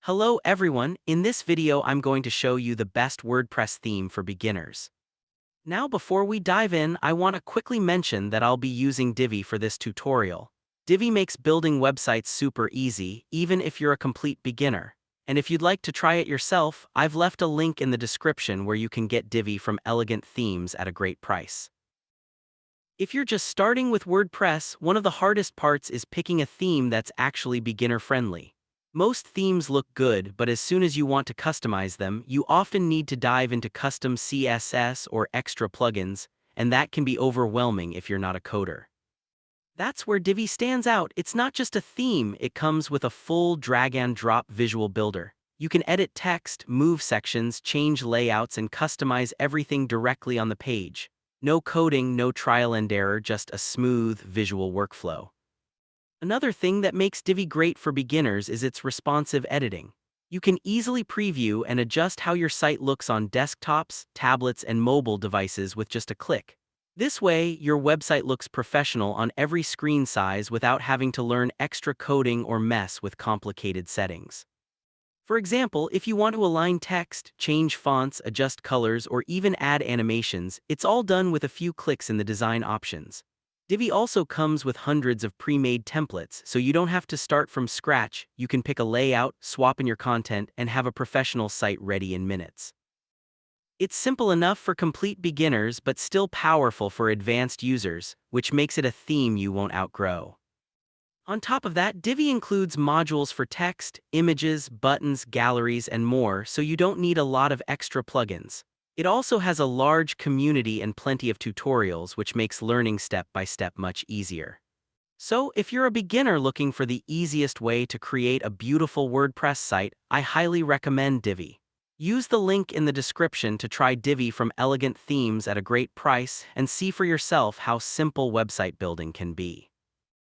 Hello everyone, in this video I'm going to show you the best WordPress theme for beginners. Now before we dive in, I want to quickly mention that I'll be using Divi for this tutorial. Divi makes building websites super easy, even if you're a complete beginner. And if you'd like to try it yourself, I've left a link in the description where you can get Divi from Elegant Themes at a great price. If you're just starting with WordPress, one of the hardest parts is picking a theme that's actually beginner-friendly. Most themes look good, but as soon as you want to customize them, you often need to dive into custom CSS or extra plugins, and that can be overwhelming if you're not a coder. That's where Divi stands out. It's not just a theme, it comes with a full drag-and-drop visual builder. You can edit text, move sections, change layouts, and customize everything directly on the page. No coding, no trial and error, just a smooth visual workflow. Another thing that makes Divi great for beginners is its responsive editing. You can easily preview and adjust how your site looks on desktops, tablets, and mobile devices with just a click. This way, your website looks professional on every screen size without having to learn extra coding or mess with complicated settings. For example, if you want to align text, change fonts, adjust colors, or even add animations, it's all done with a few clicks in the design options. Divi also comes with hundreds of pre-made templates, so you don't have to start from scratch. You can pick a layout, swap in your content, and have a professional site ready in minutes. It's simple enough for complete beginners but still powerful for advanced users, which makes it a theme you won't outgrow. On top of that, Divi includes modules for text, images, buttons, galleries, and more, so you don't need a lot of extra plugins. It also has a large community and plenty of tutorials, which makes learning step by step much easier. So, if you're a beginner looking for the easiest way to create a beautiful WordPress site, I highly recommend Divi. Use the link in the description to try Divi from Elegant Themes at a great price and see for yourself how simple website building can be.